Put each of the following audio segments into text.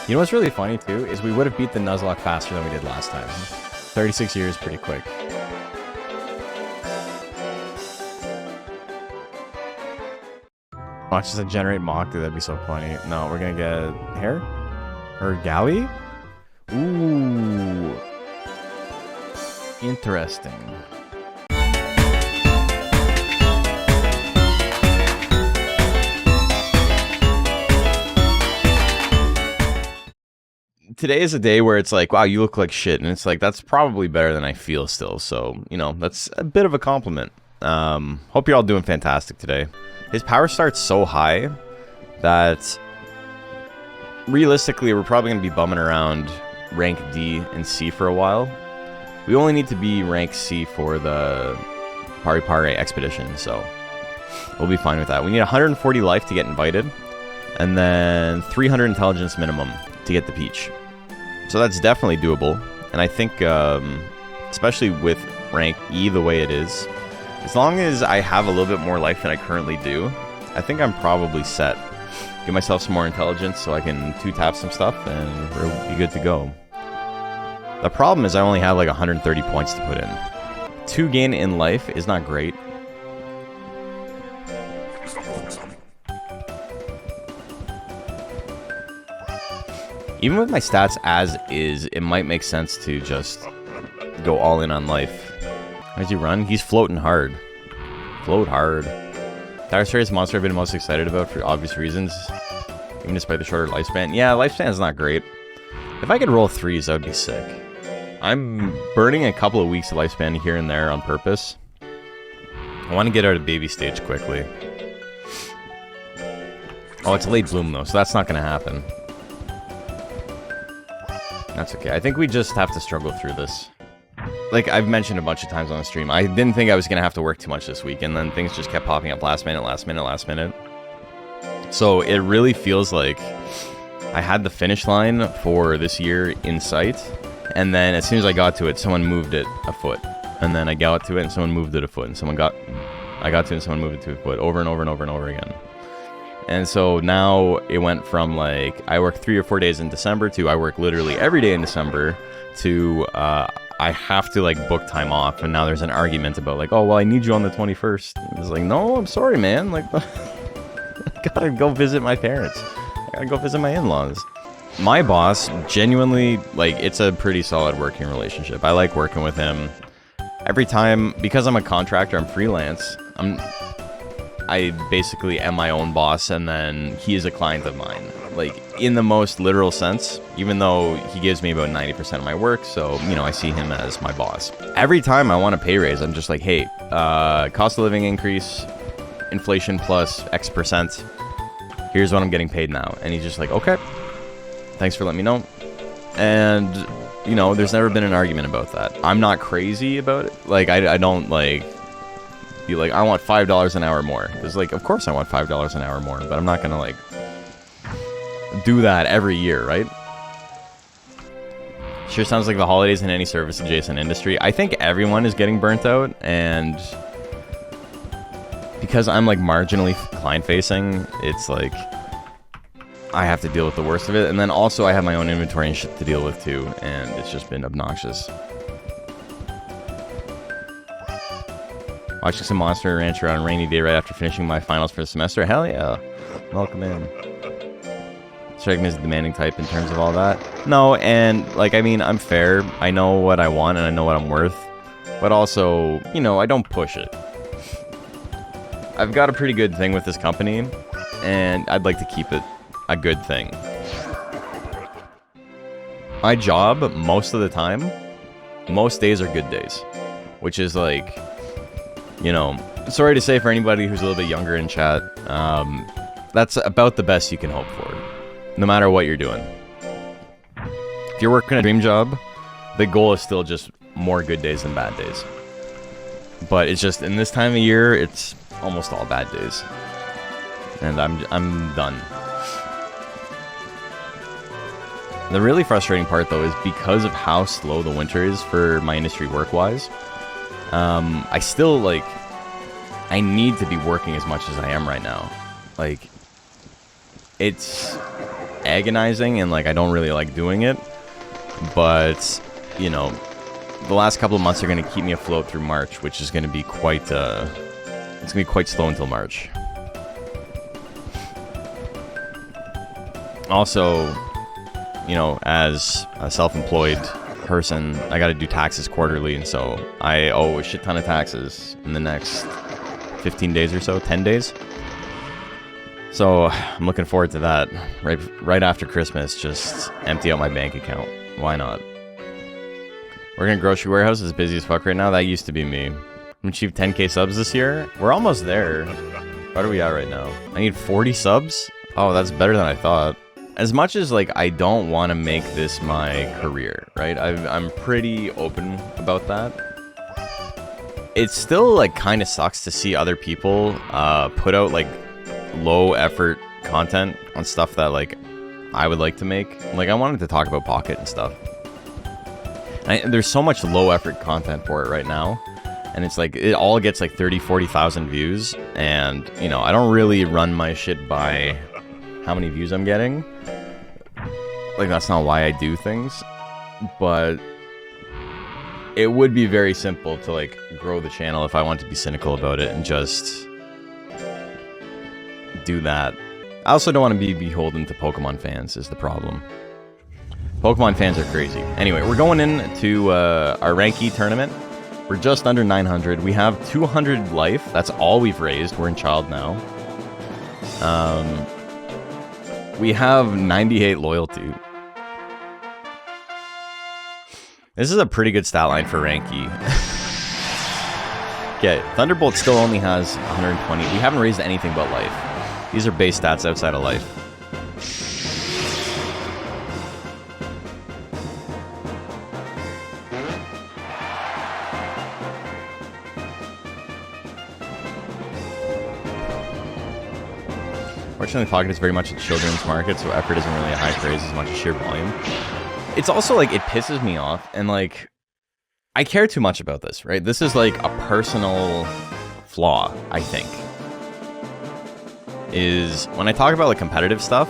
You know what's really funny too is we would have beat the Nuzlocke faster than we did last time. 36 years, pretty quick. Watch this generate mock, dude, that'd be so funny. No, we're gonna get hair? Or galley? Ooh. Interesting. Today is a day where it's like, wow, you look like shit. And it's like, that's probably better than I feel still. So, you know, that's a bit of a compliment. Hope you're all doing fantastic today. His power starts so high that realistically, we're probably going to be bumming around rank D and C for a while. We only need to be rank C for the Pari Pari expedition, so we'll be fine with that. We need 140 life to get invited, and then 300 intelligence minimum to get the peach. So that's definitely doable, and I think, especially with rank E the way it is, as long as I have a little bit more life than I currently do, I think I'm probably set. Give myself some more intelligence so I can 2-tap some stuff, and we'll be good to go. The problem is I only have like 130 points to put in. 2 gain in life is not great. Even with my stats as is, it might make sense to just go all in on life. How does he run? He's floating hard. Float hard. Dire monster I've been most excited about for obvious reasons. Even despite the shorter lifespan. Yeah, lifespan is not great. If I could roll 3s, that would be sick. I'm burning a couple of weeks of lifespan here and there on purpose. I want to get out of baby stage quickly. Oh, it's late bloom though, so that's not going to happen. That's okay. I think we just have to struggle through this. Like I've mentioned a bunch of times on the stream, I didn't think I was going to have to work too much this week, and then things just kept popping up last minute, last minute, last minute. So it really feels like I had the finish line for this year in sight, and then as soon as I got to it, someone moved it a foot. And then I got to it, and someone moved it a foot, and I got to it, and someone moved it to a foot, over and over and over and over again. And so now it went from like, I work 3 or 4 days in December to I work literally every day in December to I have to like book time off. And now there's an argument about like, oh, well, I need you on the 21st. It's like, no, I'm sorry, man. Like, I gotta go visit my parents. I gotta go visit my in-laws. My boss, genuinely, like, it's a pretty solid working relationship. I like working with him. Every time, because I'm a contractor, I'm freelance, I basically am my own boss, and then he is a client of mine. Like, in the most literal sense, even though he gives me about 90% of my work, so, you know, I see him as my boss. Every time I want a pay raise, I'm just like, hey, cost of living increase, inflation plus X%, here's what I'm getting paid now. And he's just like, okay, thanks for letting me know. And, you know, there's never been an argument about that. I'm not crazy about it. Like, I don't, like, be like, I want $5 an hour more. It's like, of course I want $5 an hour more, but I'm not gonna like do that every year, right? Sure sounds like the holidays in any service adjacent industry. I think everyone is getting burnt out, and because I'm like marginally client facing, it's like I have to deal with the worst of it, and then also I have my own inventory and shit to deal with too, and it's just been obnoxious. Watching some Monster Rancher on a rainy day right after finishing my finals for the semester. Hell yeah. Welcome in. Strike me as a demanding type in terms of all that. No, and, like, I mean, I'm fair. I know what I want and I know what I'm worth. But also, you know, I don't push it. I've got a pretty good thing with this company, and I'd like to keep it a good thing. My job, most of the time, most days are good days. Which is, like, you know, sorry to say for anybody who's a little bit younger in chat, that's about the best you can hope for, no matter what you're doing. If you're working a dream job, the goal is still just more good days than bad days. But it's just, in this time of year, it's almost all bad days. And I'm done. The really frustrating part, though, is because of how slow the winter is for my industry work-wise, I still, like, I need to be working as much as I am right now. Like, it's agonizing, and like I don't really like doing it. But you know, the last couple of months are going to keep me afloat through March, which is going to be quite it's going to be quite slow until March. Also, you know, as a self-employed person, I got to do taxes quarterly, and so I owe a shit ton of taxes in the next 15 days or so, 10 days. So I'm looking forward to that. Right after Christmas, just empty out my bank account. Why not? Working at grocery warehouse is busy as fuck right now. That used to be me. I'm achieved 10k subs this year. We're almost there. What are we at right now? I need 40 subs? Oh, that's better than I thought. As much as like I don't want to make this my career, right? I'm pretty open about that. It still like kind of sucks to see other people put out like low effort content on stuff that like I would like to make. Like I wanted to talk about Pocket and stuff. There's so much low effort content for it right now, and it's like it all gets like 30-40,000 views, and you know I don't really run my shit by how many views I'm getting. Like that's not why I do things, but it would be very simple to like grow the channel if I want to be cynical about it and just do that. I also don't want to be beholden to Pokemon fans is the problem. Pokemon fans are crazy. Anyway, we're going into our Ranky tournament. We're just under 900. We have 200 life. That's all we've raised. We're in Child now. We have 98 loyalty. This is a pretty good stat line for Ranky. Okay, Thunderbolt still only has 120. We haven't raised anything but life. These are base stats outside of life. Fortunately, Pocket is very much a children's market, so effort isn't really a high praise as much as sheer volume. It's also like it pisses me off, and like I care too much about this, right? This is like a personal flaw, I think. Is when I talk about like competitive stuff,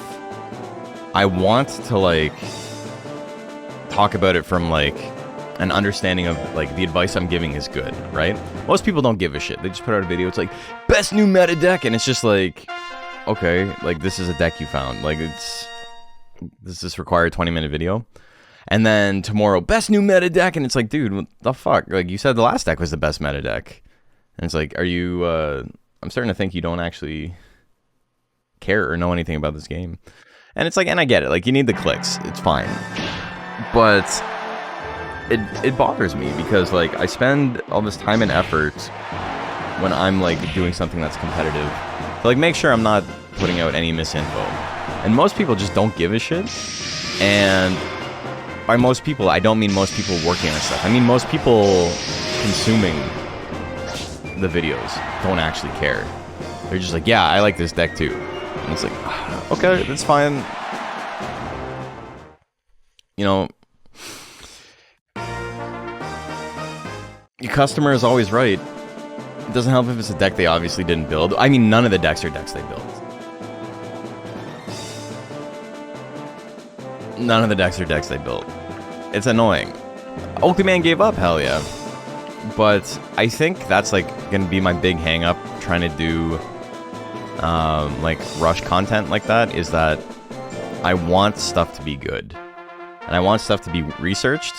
I want to like talk about it from like an understanding of like the advice I'm giving is good, right? Most people don't give a shit. They just put out a video, it's like best new meta deck, and it's just like, okay, like this is a deck you found. Like does this require a 20-minute video? And then tomorrow, best new meta deck, and it's like, dude, what the fuck? Like you said the last deck was the best meta deck. And it's like, are you I'm starting to think you don't actually care or know anything about this game. And it's like, and I get it, like you need the clicks, it's fine. But it bothers me because like I spend all this time and effort when I'm like doing something that's competitive to like make sure I'm not putting out any misinfo. And most people just don't give a shit. And by most people, I don't mean most people working on stuff. I mean most people consuming the videos don't actually care. They're just like, yeah, I like this deck too. And it's like, okay, that's fine. You know, your customer is always right. It doesn't help if it's a deck they obviously didn't build. I mean, none of the decks are decks they built. None of the decks are decks they built. It's annoying. Oakley Man gave up, hell yeah. But I think that's like gonna be my big hang up trying to do like rush content like that, is that I want stuff to be good. And I want stuff to be researched.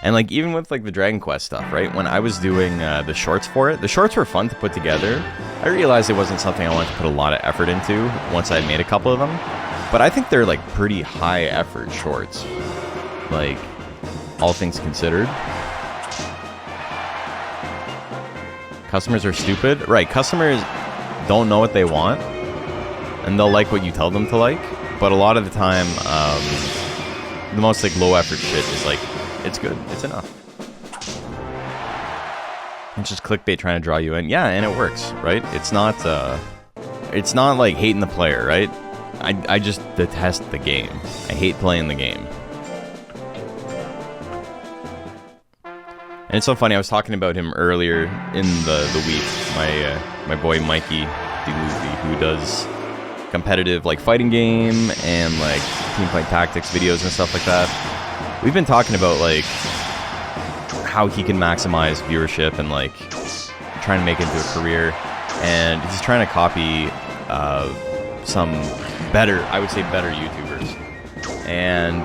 And like even with like the Dragon Quest stuff, right? When I was doing the shorts for it, the shorts were fun to put together. I realized it wasn't something I wanted to put a lot of effort into once I made a couple of them. But I think they're like pretty high effort shorts. Like, all things considered. Customers are stupid. Right, customers don't know what they want. And they'll like what you tell them to like. But a lot of the time, the most like low effort shit is like, it's good, it's enough. It's just clickbait trying to draw you in. Yeah, and it works, right? It's not like hating the player, right? I just detest the game. I hate playing the game. And it's so funny, I was talking about him earlier in the week. My boy Mikey DeLuzi, who does competitive like fighting game and like team fight tactics videos and stuff like that. We've been talking about, like, how he can maximize viewership and, like, trying to make it into a career. And he's trying to copy some better, I would say better YouTubers. And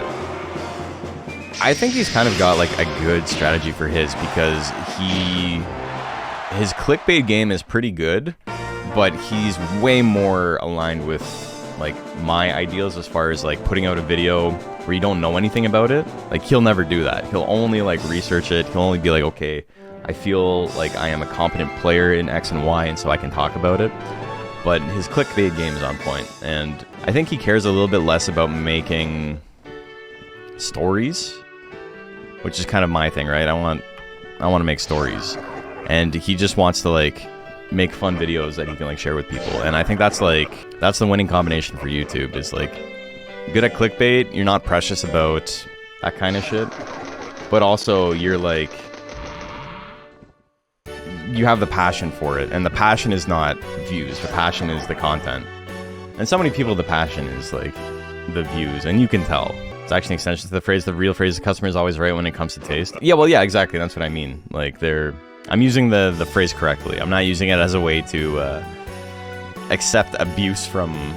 I think he's kind of got, like, a good strategy for his, because his clickbait game is pretty good, but he's way more aligned with, like, my ideals as far as, like, putting out a video where you don't know anything about it. Like, he'll never do that. He'll only, like, research it. He'll only be like, okay, I feel like I am a competent player in X and Y, and so I can talk about it. But his clickbait game is on point, and I think he cares a little bit less about making stories, which is kind of my thing, right? I want to make stories, and he just wants to, like, make fun videos that he can, like, share with people. And I think that's the winning combination for YouTube, is, like, good at clickbait, you're not precious about that kind of shit, but also you're, like, you have the passion for it, and the passion is not views, the passion is the content. And so many people, the passion is, like, the views, and you can tell. It's actually an extension to the phrase, the real phrase, the customer is always right when it comes to taste. Yeah, well, yeah, exactly, that's what I mean. Like, I'm using the phrase correctly. I'm not using it as a way to accept abuse from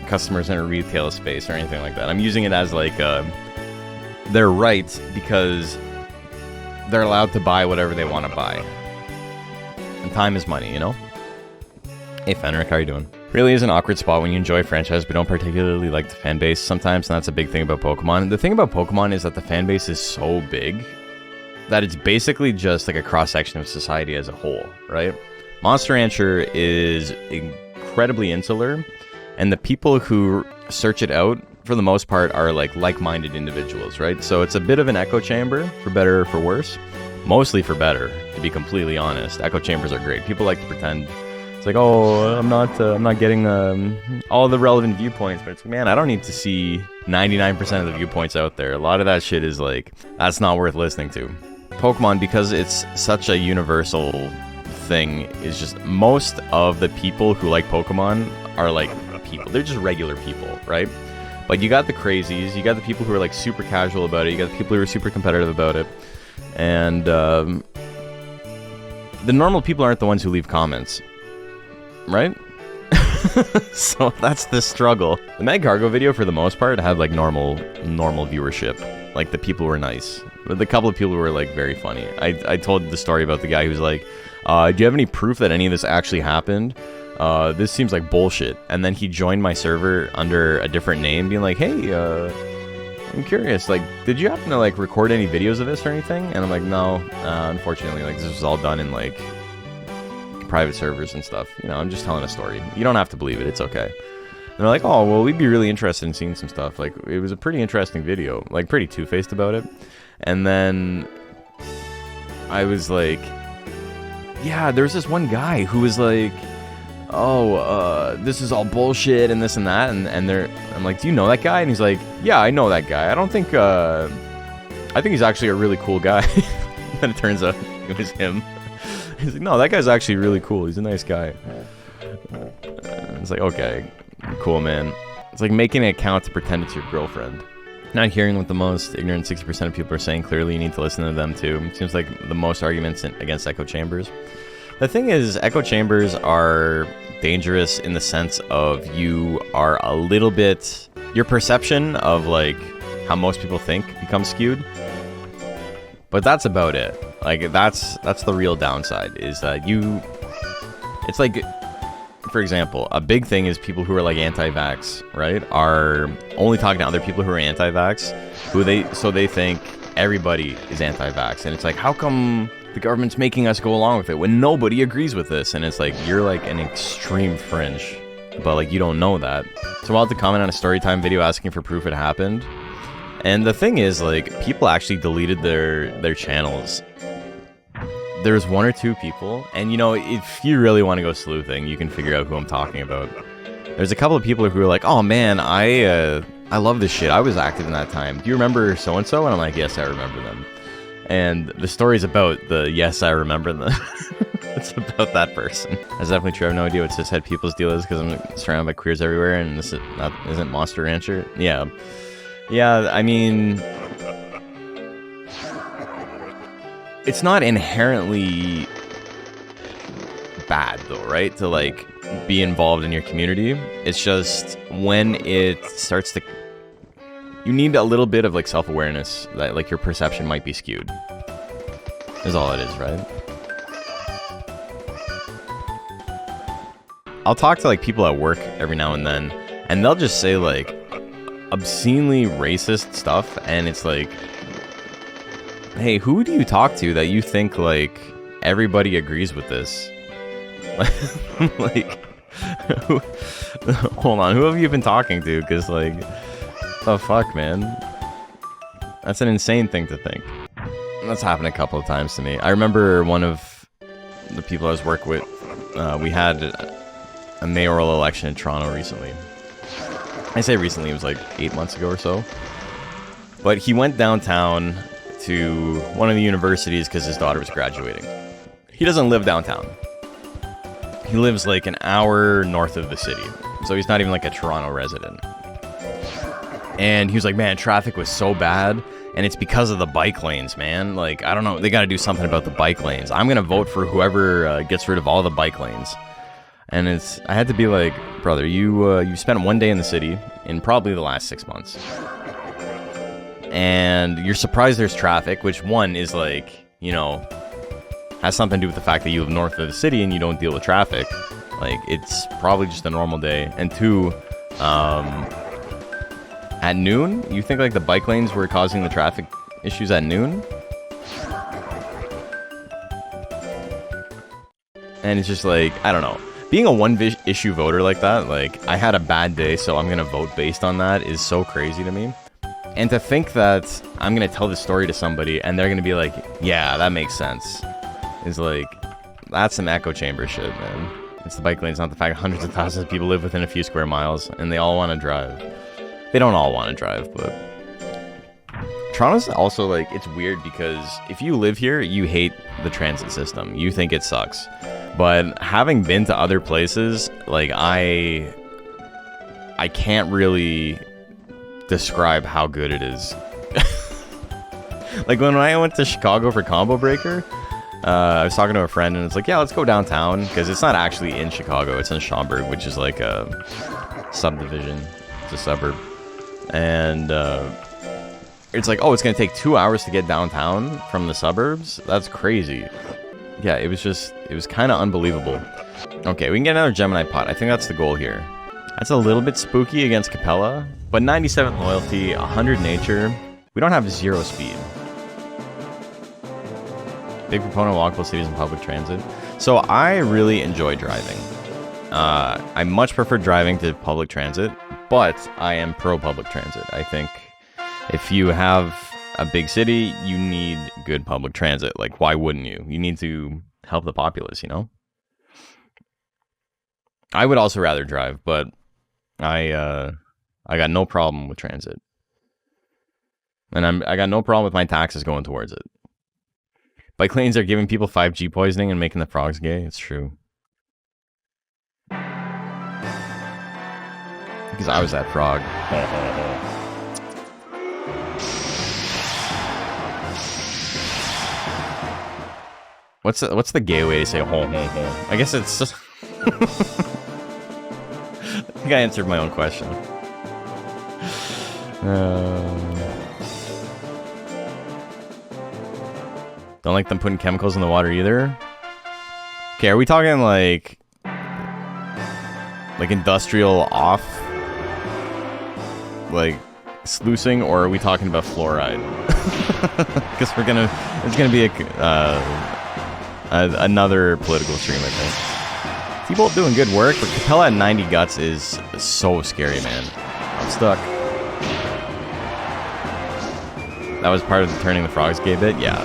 customers in a retail space or anything like that. I'm using it as, like, they're right because they're allowed to buy whatever they want to buy. And time is money, you know? Hey, Fenric, how you doing? Really is an awkward spot when you enjoy a franchise but don't particularly like the fan base sometimes, and that's a big thing about Pokemon. The thing about Pokemon is that the fan base is so big that it's basically just like a cross-section of society as a whole, right? Monster Rancher is incredibly insular, and the people who search it out, for the most part, are like-minded individuals, right? So it's a bit of an echo chamber, for better or for worse. Mostly for better, to be completely honest. Echo chambers are great. People like to pretend it's like, oh, I'm not getting all the relevant viewpoints, but it's like, man, I don't need to see 99% of the viewpoints out there. A lot of that shit is like, that's not worth listening to. Pokemon, because it's such a universal thing, is just most of the people who like Pokemon are like people. They're just regular people, right? But you got the crazies, you got the people who are like super casual about it, you got the people who are super competitive about it. And the normal people aren't the ones who leave comments, right? So that's the struggle. The Meg Cargo video, for the most part, had like normal viewership. Like, the people were nice. The couple of people were like very funny. I told the story about the guy who's like, do you have any proof that any of this actually happened? This seems like bullshit. And then he joined my server under a different name, being like, hey, I'm curious, like, did you happen to, like, record any videos of this or anything? And I'm like, no, unfortunately, like, this was all done in, like, private servers and stuff. You know, I'm just telling a story. You don't have to believe it, it's okay. And they're like, oh, well, we'd be really interested in seeing some stuff. Like, it was a pretty interesting video, like, pretty two-faced about it. And then I was like, yeah, there's this one guy who was like, oh, this is all bullshit and this and that, and I'm like, do you know that guy? And he's like, yeah, I know that guy. I think he's actually a really cool guy. And it turns out it was him. He's like, no, that guy's actually really cool. He's a nice guy. It's like, okay, cool, man. It's like making an account to pretend it's your girlfriend. Not hearing what the most ignorant 60% of people are saying. Clearly, you need to listen to them too. It seems like the most arguments against echo chambers. The thing is, echo chambers are dangerous in the sense of you are a little bit... Your perception of, like, how most people think becomes skewed. But that's about it. Like, that's the real downside, is that you... It's like, for example, a big thing is people who are, like, anti-vax, right? Are only talking to other people who are anti-vax, so they think everybody is anti-vax. And it's like, how come the government's making us go along with it when nobody agrees with this? And it's like, you're like an extreme fringe, but like, you don't know that. So I'll have to comment on a storytime video asking for proof it happened. And the thing is, like, people actually deleted their channels. There's one or two people, and you know, if you really want to go sleuthing, you can figure out who I'm talking about. There's a couple of people who are like, oh man, I love this shit, I was active in that time. Do you remember so-and-so? And I'm like, yes, I remember them. And the story's about the yes, I remember them. It's about that person. That's definitely true. I have no idea what cishet people's deal is because I'm surrounded by queers everywhere, and this isn't Monster Rancher. Yeah, yeah. I mean, it's not inherently bad though, right? To like be involved in your community. It's just when it starts to, you need a little bit of like self-awareness that like your perception might be skewed. Is all it is, right? I'll talk to like people at work every now and then, and they'll just say like obscenely racist stuff, and it's like, hey, who do you talk to that you think like everybody agrees with this? Like, hold on, who have you been talking to? Because like, the fuck, man, that's an insane thing to think. That's happened a couple of times to me. I remember one of the people I was working with, we had a mayoral election in Toronto recently. I say recently, it was like 8 months ago or so. But he went downtown to one of the universities because his daughter was graduating. He doesn't live downtown. He lives like an hour north of the city. So he's not even like a Toronto resident. And he was like, man, traffic was so bad. And it's because of the bike lanes, man. Like, I don't know. They got to do something about the bike lanes. I'm going to vote for whoever gets rid of all the bike lanes. And I had to be like, brother, you spent one day in the city in probably the last 6 months. And you're surprised there's traffic, which one is like, you know, has something to do with the fact that you live north of the city and you don't deal with traffic. Like, it's probably just a normal day. And two, at noon, you think like the bike lanes were causing the traffic issues at noon? And it's just like, I don't know. Being a one-issue voter like that, like, I had a bad day, so I'm gonna vote based on that, is so crazy to me. And to think that I'm gonna tell this story to somebody and they're gonna be like, yeah, that makes sense, is like, that's some echo chamber shit, man. It's the bike lanes, not the fact that hundreds of thousands of people live within a few square miles and they all want to drive. They don't all want to drive, but Toronto's also like, it's weird because if you live here, you hate the transit system. You think it sucks. But having been to other places, like I can't really describe how good it is. Like when I went to Chicago for Combo Breaker, I was talking to a friend and it's like, yeah, let's go downtown, because it's not actually in Chicago, it's in Schaumburg, which is like a subdivision. It's a suburb. And it's like, oh, it's gonna take 2 hours to get downtown from the suburbs? That's crazy. Yeah, it was kind of unbelievable. Okay, we can get another Gemini pot. I think that's the goal here. That's a little bit spooky against Capella, but 97 loyalty, 100 nature. We don't have 0 speed. Big proponent of walkable cities and public transit. So I really enjoy driving. I much prefer driving to public transit, but I am pro public transit. I think if you have a big city, you need good public transit. Like, why wouldn't you? You need to help the populace, you know? I would also rather drive, but I got no problem with transit. And I got no problem with my taxes going towards it. Bike lanes are giving people 5G poisoning and making the frogs gay. It's true. Because I was that frog. What's the gay way to say ho ho ho? I guess it's just I think I answered my own question. Don't like them putting chemicals in the water either. Okay, are we talking like industrial off, like sluicing, or are we talking about fluoride? Because it's gonna be another political stream, I think. People doing good work, but Capella at 90 guts is so scary, man. I'm stuck. That was part of the turning the frogs gay bit? Yeah.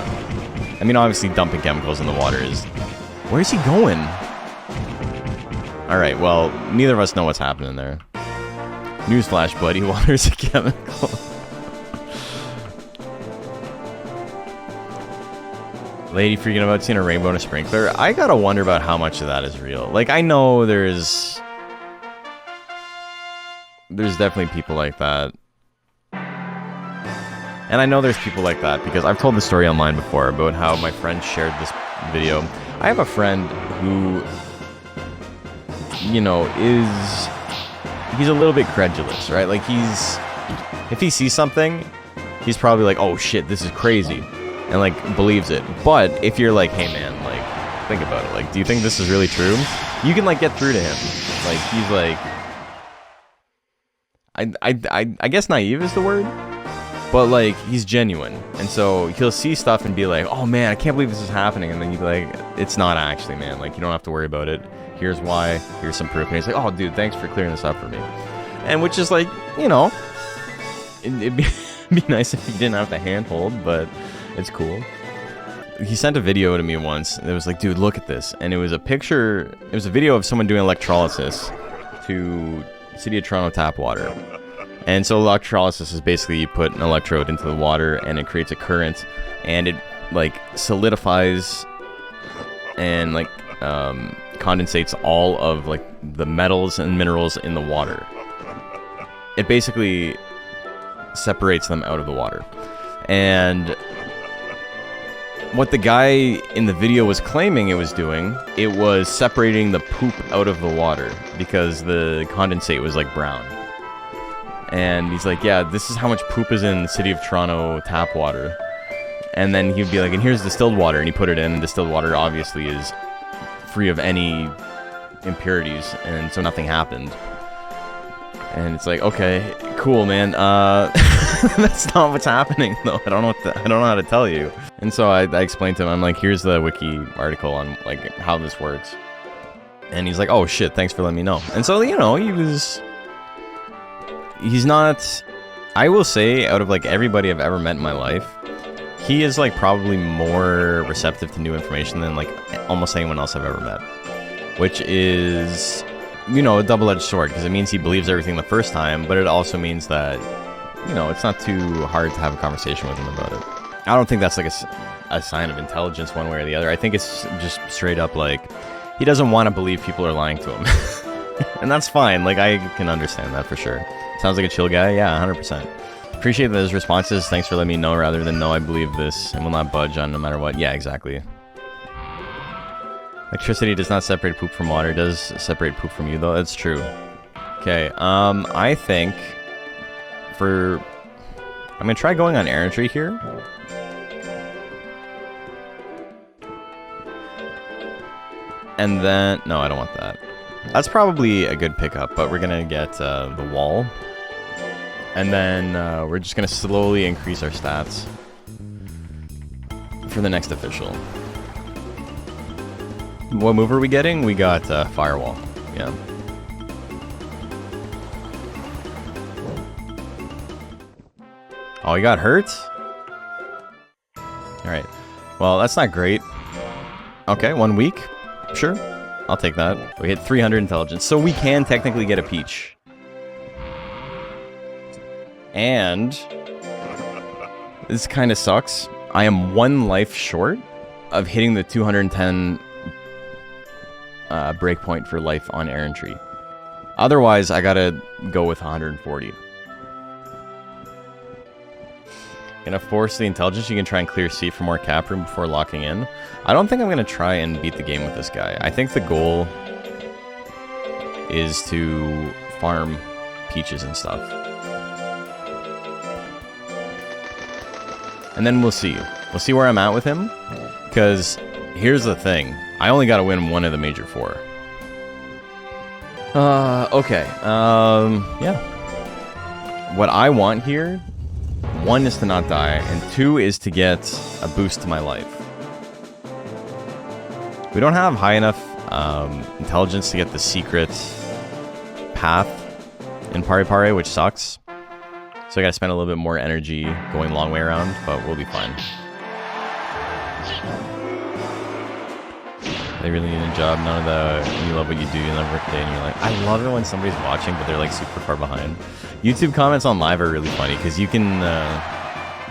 I mean, obviously dumping chemicals in the water is... Where's he going? Alright, well, neither of us know what's happening there. Newsflash, buddy. Water's a chemical. Lady freaking about seeing a rainbow in a sprinkler. I gotta wonder about how much of that is real. Like, I know there's definitely people like that. And I know there's people like that because I've told the story online before about how my friend shared this video. I have a friend who, you know, he's a little bit credulous, right? Like, if he sees something, he's probably like, oh shit, this is crazy. And, like, believes it. But if you're like, hey man, like, think about it. Like, do you think this is really true? You can, like, get through to him. Like, he's like, I guess naive is the word. But, like, he's genuine. And so he'll see stuff and be like, oh man, I can't believe this is happening. And then you'd be like, it's not actually, man. Like, you don't have to worry about it. Here's why. Here's some proof. And he's like, oh dude, thanks for clearing this up for me. And which is like, you know, it'd be nice if he didn't have to handhold, but it's cool. He sent a video to me once. And it was like, dude, look at this. And it was a picture, it was a video of someone doing electrolysis to City of Toronto tap water. And so electrolysis is basically you put an electrode into the water and it creates a current and it like solidifies and like condensates all of like the metals and minerals in the water. It basically separates them out of the water. And what the guy in the video was claiming it was doing, it was separating the poop out of the water because the condensate was like brown. And he's like, yeah, this is how much poop is in the City of Toronto tap water. And then he'd be like, and here's distilled water. And he put it in, and distilled water obviously is free of any impurities. And so nothing happened. And it's like, okay, cool, man. That's not what's happening, though. I don't know how to tell you. And so I explained to him, I'm like, here's the wiki article on like how this works. And he's like, oh shit, thanks for letting me know. And so, you know, he's not, I will say, out of like everybody I've ever met in my life, he is like probably more receptive to new information than like almost anyone else I've ever met. Which is, you know, a double-edged sword, because it means he believes everything the first time, but it also means that, you know, it's not too hard to have a conversation with him about it. I don't think that's like a sign of intelligence one way or the other. I think it's just straight up like, he doesn't want to believe people are lying to him. And that's fine, like I can understand that for sure. Sounds like a chill guy? Yeah, 100%. Appreciate those responses. Thanks for letting me know rather than no, I believe this and will not budge on no matter what. Yeah, exactly. Electricity does not separate poop from water. It does separate poop from you, though. That's true. Okay, I think I'm going to try going on errantry here. And then... No, I don't want that. That's probably a good pickup, but we're going to get the wall. And then we're just going to slowly increase our stats for the next official. What move are we getting? We got Firewall. Yeah. Oh, he got hurt? Alright. Well, that's not great. Okay, 1 week. Sure. I'll take that. We hit 300 intelligence. So we can technically get a peach. And this kind of sucks. I am 1 life short of hitting the 210 breakpoint for life on errantry. Otherwise, I gotta go with 140. Gonna force the intelligence. You can try and clear C for more cap room before locking in. I don't think I'm gonna try and beat the game with this guy. I think the goal is to farm peaches and stuff. And then we'll see. We'll see where I'm at with him. Because here's the thing. I only gotta win 1 of the major 4. Okay. Yeah. What I want here, 1 is to not die, and 2 is to get a boost to my life. We don't have high enough intelligence to get the secret path in Pari Pari, which sucks. So I gotta spend a little bit more energy going long way around, but we'll be fine. They really need a job. None of the, you love what you do, you never work a day, and you're like, I love it when somebody's watching, but they're like super far behind. YouTube comments on live are really funny, because you can,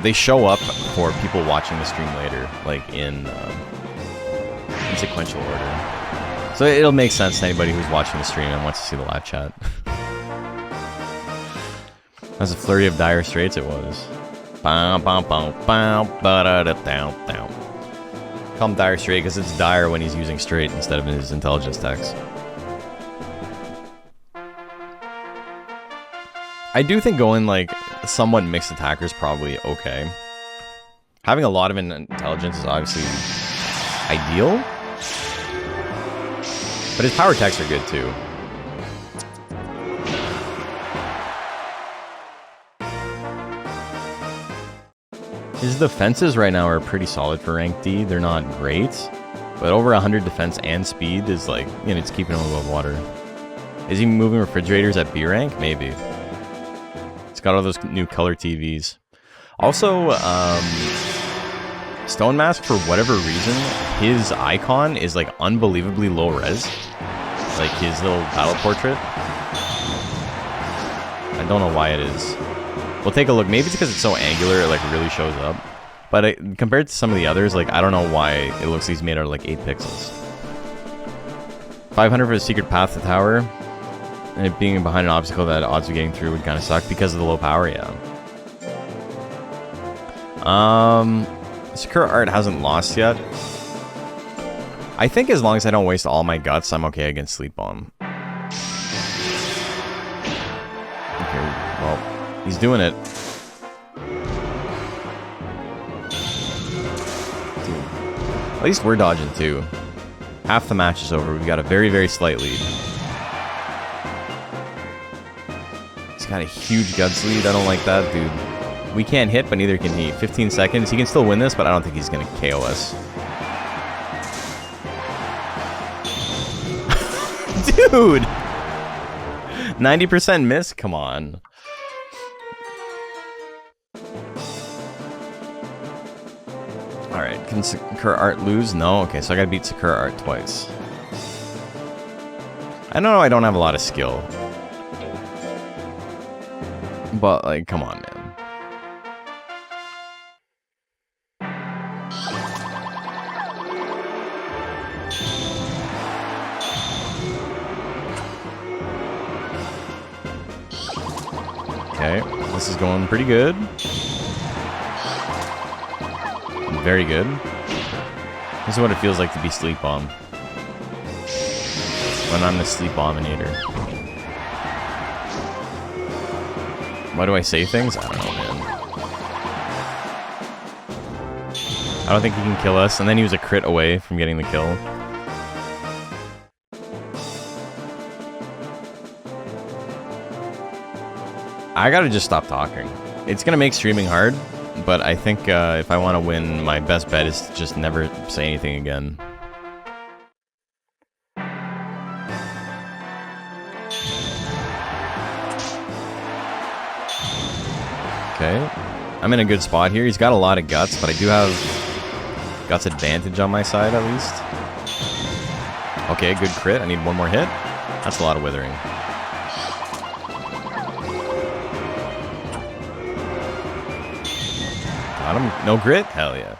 they show up for people watching the stream later, like in sequential order. So it'll make sense to anybody who's watching the stream and wants to see the live chat. As a flurry of Dire Straits, it was. Call him Dire Straight because it's dire when he's using straight instead of his intelligence text. I do think going like somewhat mixed attacker is probably okay. Having a lot of intelligence is obviously ideal, but his power attacks are good too. His defenses right now are pretty solid for rank D. They're not great, but over 100 defense and speed is like, you know, it's keeping him above water. Is he moving refrigerators at B rank? Maybe. It's got all those new color TVs. Also, Stone Mask, for whatever reason, his icon is like unbelievably low res. Like his little battle portrait. I don't know why it is. We'll take a look. Maybe it's because it's so angular, it like really shows up. But compared to some of the others, like I don't know why it looks like he's made out of like 8 pixels. 500 for the secret path to tower. And it being behind an obstacle that odds of getting through would kind of suck because of the low power, yeah. Sakura Art hasn't lost yet. I think as long as I don't waste all my guts, I'm okay against Sleep Bomb. Okay, well, he's doing it. Dude. At least we're dodging too. Half the match is over. We've got a very, very slight lead. He's got a huge guts lead. I don't like that, dude. We can't hit, but neither can he. 15 seconds. He can still win this, but I don't think he's going to KO us. Dude! 90% miss? Come on. Alright, can Sakura Art lose? No? Okay, so I gotta beat Sakura Art twice. I know I don't have a lot of skill. But, like, come on, man. Okay, this is going pretty good. Very good. This is what it feels like to be Sleep Bomb. When I'm the Sleep Bombinator. Why do I say things? I don't know, man. I don't think he can kill us. And then he was a crit away from getting the kill. I gotta just stop talking. It's gonna make streaming hard, but I think if I want to win, my best bet is to just never say anything again. Okay, I'm in a good spot here. He's got a lot of guts, but I do have guts advantage on my side at least. Okay, good crit. I need one more hit. That's a lot of withering. Got him. No grit? Hell yeah.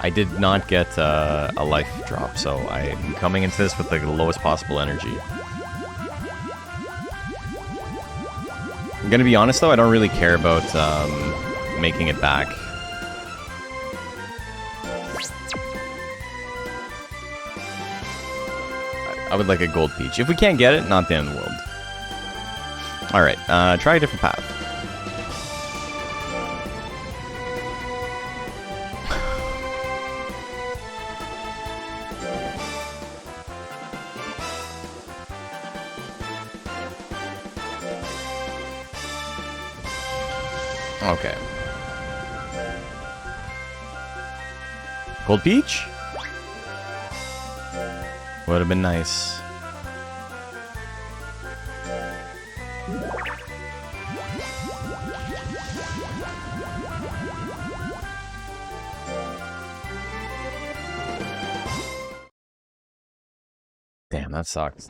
I did not get a life drop, so I'm coming into this with the lowest possible energy. I'm gonna be honest though, I don't really care about making it back. I would like a gold peach. If we can't get it, not the end of the world. Alright, try a different path. Okay. Gold peach? Would have been nice. Damn, that sucks.